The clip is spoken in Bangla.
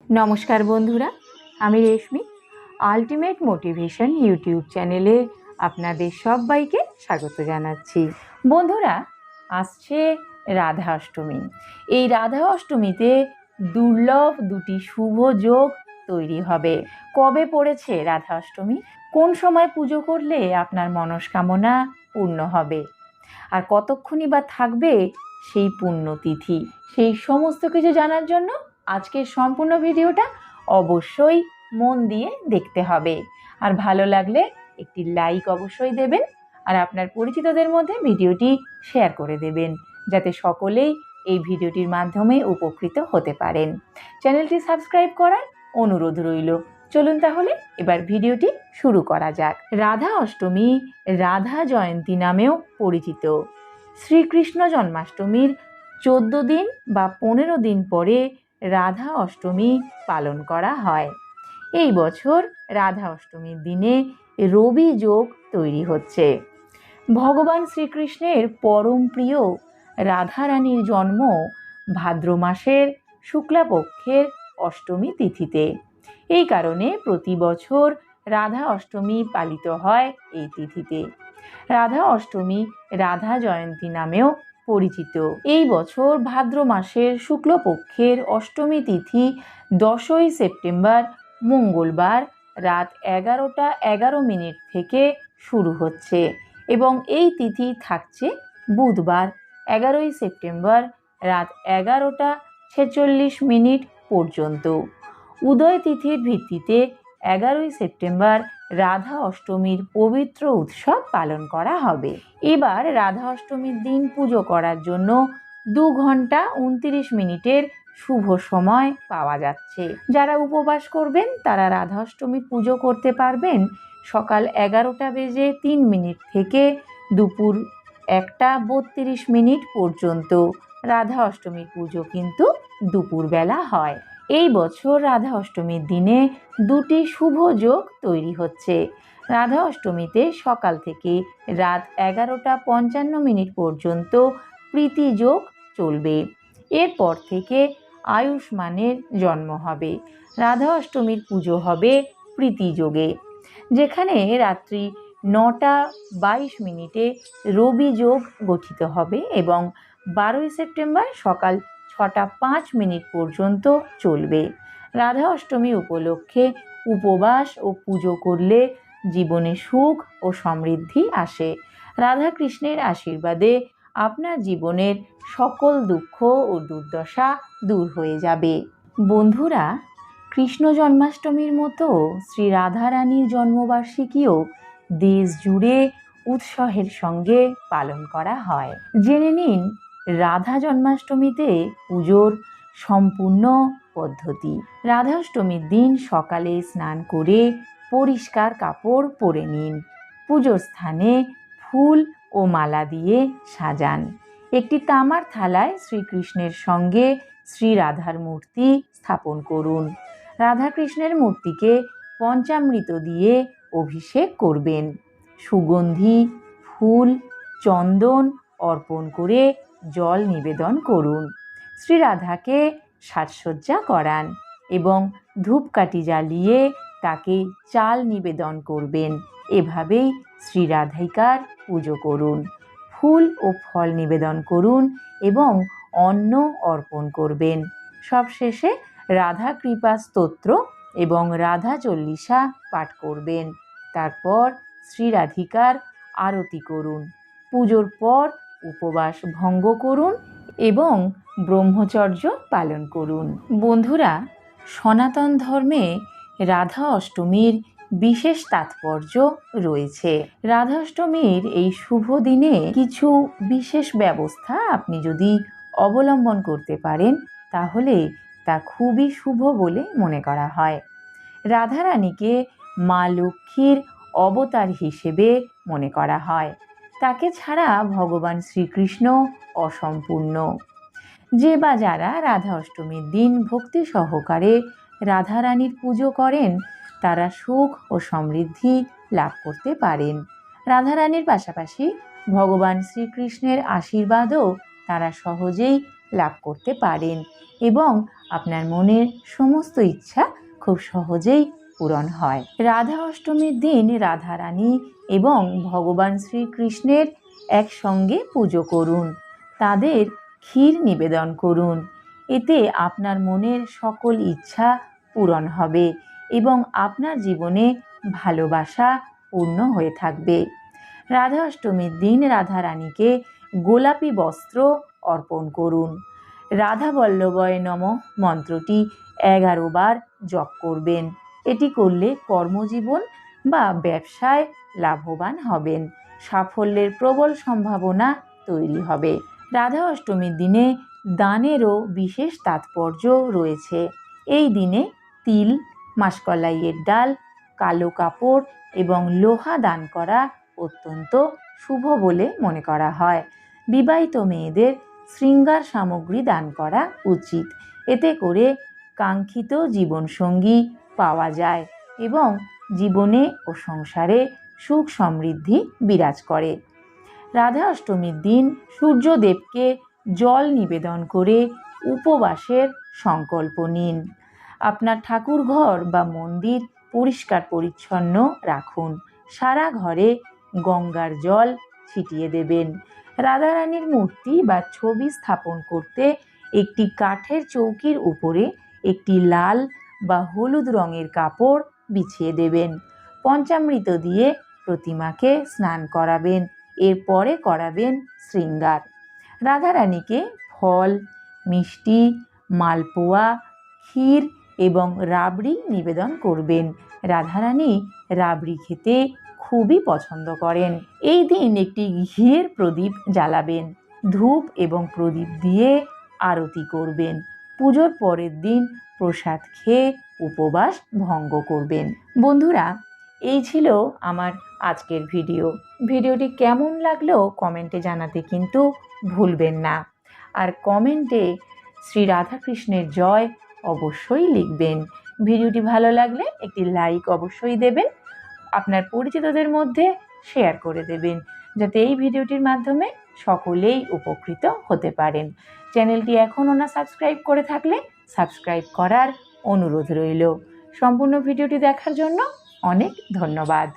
নমস্কার বন্ধুরা, আমি রেশমি। আলটিমেট মোটিভেশন ইউটিউব চ্যানেলে আপনাদের সবাইকে স্বাগত জানাচ্ছি। বন্ধুরা, আসছে রাধা অষ্টমী। এই রাধা অষ্টমীতে দুর্লভ দুটি শুভ যোগ তৈরি হবে। কবে পড়েছে রাধা অষ্টমী? কোন সময় পুজো করলে আপনার মনস্কামনা পূর্ণ হবে? আর কতক্ষণই বা থাকবে সেই পুণ্যতিথি? সেই সমস্ত কিছু জানার জন্য আজকের সম্পূর্ণ ভিডিওটা অবশ্যই মন দিয়ে দেখতে হবে। আর ভালো লাগলে একটি লাইক অবশ্যই দেবেন, আর আপনার পরিচিতদের মধ্যে ভিডিওটি শেয়ার করে দেবেন, যাতে সকলেই এই ভিডিওটির মাধ্যমে উপকৃত হতে পারেন। চ্যানেলটি সাবস্ক্রাইব করার অনুরোধ রইল। চলুন তাহলে এবার ভিডিওটি শুরু করা যাক। রাধা অষ্টমী রাধা জয়ন্তী নামেও পরিচিত। শ্রীকৃষ্ণ জন্মাষ্টমীর 14 দিন বা 15 দিন পরে রাধা অষ্টমী পালন করা হয়। এই বছর রাধা অষ্টমীর দিনে রবি যোগ তৈরি হচ্ছে। ভগবান শ্রীকৃষ্ণের পরম প্রিয় রাধারানীর জন্ম ভাদ্র মাসের শুক্লাপক্ষের অষ্টমী তিথিতে। এই কারণে প্রতি বছর রাধা অষ্টমী পালিত হয় এই তিথিতে। রাধা অষ্টমী রাধা জয়ন্তী নামেও পরিচিত। এই বছর ভাদ্র মাসের শুক্লপক্ষের অষ্টমী তিথি 10ই সেপ্টেম্বর মঙ্গলবার রাত 11টা 11 থেকে শুরু হচ্ছে এবং এই তিথি থাকছে বুধবার 11ই সেপ্টেম্বর রাত 11টা 46 পর্যন্ত। উদয় তিথির ভিত্তিতে 11ই সেপ্টেম্বর রাধা অষ্টমীর পবিত্র উৎসব পালন করা হবে। এবার রাধা অষ্টমীর দিন পুজো করার জন্য 2 ঘন্টা 29 মিনিটের শুভ সময় পাওয়া যাচ্ছে। যারা উপবাস করবেন তারা রাধা অষ্টমীর পুজো করতে পারবেন সকাল 11টা বেজে 3 মিনিট থেকে দুপুর 1টা 32 পর্যন্ত। রাধা অষ্টমীর পুজো কিন্তু দুপুরবেলা হয়। এই বছর রাধা অষ্টমীর দিনে দুটি শুভ যোগ তৈরি হচ্ছে। রাধা অষ্টমীতে সকাল থেকে রাত 11টা 55 পর্যন্ত প্রীতি যোগ চলবে। এরপর থেকে আয়ুষ্মানের জন্ম হবে। রাধা অষ্টমীর পুজো হবে প্রীতি যোগে, যেখানে রাত্রি 9টা 22 রবি যোগ গঠিত হবে এবং 12ই সেপ্টেম্বর সকাল 6টা 5 পর্যন্ত চলবে। রাধা অষ্টমী উপলক্ষে উপবাস ও পুজো করলে জীবনে সুখ ও সমৃদ্ধি আসে। রাধা কৃষ্ণের আশীর্বাদে আপনার জীবনের সকল দুঃখ ও দুর্দশা দূর হয়ে যাবে। বন্ধুরা, কৃষ্ণ জন্মাষ্টমীর মতো শ্রী রাধারানীর জন্মবার্ষিকীও দেশ জুড়ে উৎসাহের সঙ্গে পালন করা হয়। জেনে নিন রাধা জন্মাষ্টমীতে পুজোর সম্পূর্ণ পদ্ধতি। রাধা অষ্টমীর দিন সকালে স্নান করে পরিষ্কার কাপড় পরে নিন। পুজোর স্থানে ফুল ও মালা দিয়ে সাজান। একটি তামার থালায় শ্রীকৃষ্ণের সঙ্গে শ্রী রাধার মূর্তি স্থাপন করুন। রাধাকৃষ্ণের মূর্তিকে পঞ্চামৃত দিয়ে অভিষেক করবেন। সুগন্ধি ফুল চন্দন অর্পণ করে জল নিবেদন করুন। শ্রী রাধাকে সাজসজ্জা করান এবং ধূপকাঠি জ্বালিয়ে তাকে চাল নিবেদন করবেন। এভাবেই শ্রী রাধিকার পুজো করুন। ফুল ও ফল নিবেদন করুন এবং অন্ন অর্পণ করবেন। সবশেষে রাধা কৃপা স্তোত্র এবং রাধা চল্লিশা পাঠ করবেন। তারপর শ্রী রাধিকার আরতি করুন। পুজোর পর উপবাস ভঙ্গ করুন এবং ব্রহ্মচর্য পালন করুন। বন্ধুরা, সনাতন ধর্মে রাধা অষ্টমীর বিশেষ তাৎপর্য রয়েছে। রাধা অষ্টমীর এই শুভ দিনে কিছু বিশেষ ব্যবস্থা আপনি যদি অবলম্বন করতে পারেন তাহলে তা খুবই শুভ বলে মনে করা হয়। রাধারানীকে মা লক্ষ্মীর অবতার হিসেবে মনে করা হয়। তাকে ছাড়া ভগবান শ্রীকৃষ্ণ অসম্পূর্ণ। যে বা যারা রাধা অষ্টমীর দিন ভক্তি সহকারে রাধারানীর পুজো করেন তারা সুখ ও সমৃদ্ধি লাভ করতে পারেন। রাধারানীর পাশাপাশি ভগবান শ্রীকৃষ্ণের আশীর্বাদও তারা সহজেই লাভ করতে পারেন এবং আপনার মনের সমস্ত ইচ্ছা খুব সহজেই পূরণ হয়। রাধা অষ্টমীর দিন রাধারানী এবং ভগবান শ্রীকৃষ্ণের একসঙ্গে পুজো করুন, তাদের ক্ষীর নিবেদন করুন। এতে আপনার মনের সকল ইচ্ছা পূরণ হবে এবং আপনার জীবনে ভালোবাসা পূর্ণ হয়ে থাকবে। রাধা অষ্টমীর দিন রাধারানীকে গোলাপি বস্ত্র অর্পণ করুন। রাধা বল্লভয় নমঃ মন্ত্রটি 11 বার জপ করবেন। এটি করলে কর্মজীবন বা ব্যবসায় লাভবান হবেন, সাফল্যের প্রবল সম্ভাবনা তৈরি হবে। রাধা অষ্টমীর দিনে দানেরও বিশেষ তাৎপর্য রয়েছে। এই দিনে তিল, মাসকলাইয়ের ডাল, কালো কাপড় এবং লোহা দান করা অত্যন্ত শুভ বলে মনে করা হয়। বিবাহিত মেয়েদের শৃঙ্গার সামগ্রী দান করা উচিত। এতে করে কাঙ্ক্ষিত জীবনসঙ্গী পাওয়া যায় এবং জীবনে ও সংসারে সুখ সমৃদ্ধি বিরাজ করে। রাধা অষ্টমীর দিন সূর্যদেবকে জল নিবেদন করে উপবাসের সংকল্প নিন। আপনার ঠাকুরঘর বা মন্দির পরিষ্কার পরিচ্ছন্ন রাখুন। সারা ঘরে গঙ্গার জল ছিটিয়ে দেবেন। রাধারানীর মূর্তি বা ছবি স্থাপন করতে একটি কাঠের চৌকির উপরে একটি লাল বা হলুদ রঙের কাপড় বিছিয়ে দেবেন। পঞ্চামৃত দিয়ে প্রতিমাকে স্নান করাবেন, এরপরে করাবেন শৃঙ্গার। রাধারানীকে ফল, মিষ্টি, মালপোয়া, ক্ষীর এবং রাবড়ি নিবেদন করবেন। রাধারানী রাবড়ি খেতে খুবই পছন্দ করেন। এই দিন একটি ঘিয়ের প্রদীপ জ্বালাবেন, ধূপ এবং প্রদীপ দিয়ে আরতি করবেন। পুজোর পরের দিন প্রসাদ খেয়ে উপবাস ভঙ্গ করবেন। বন্ধুরা, এই ছিল আমার আজকের ভিডিওটি কেমন লাগলো কমেন্টে জানাতে কিন্তু ভুলবেন না। আর কমেন্টে শ্রী রাধাকৃষ্ণের জয় অবশ্যই লিখবেন। ভিডিওটি ভালো লাগলে একটি লাইক অবশ্যই দেবেন, আপনার পরিচিতদের মধ্যে শেয়ার করে দেবেন, যাতে এই ভিডিওটির মাধ্যমে সকলেই উপকৃত হতে পারেন। চ্যানেলটি এখনও না সাবস্ক্রাইব করে থাকলে সাবস্ক্রাইব করার অনুরোধ রইল। সম্পূর্ণ ভিডিওটি দেখার জন্য অনেক ধন্যবাদ।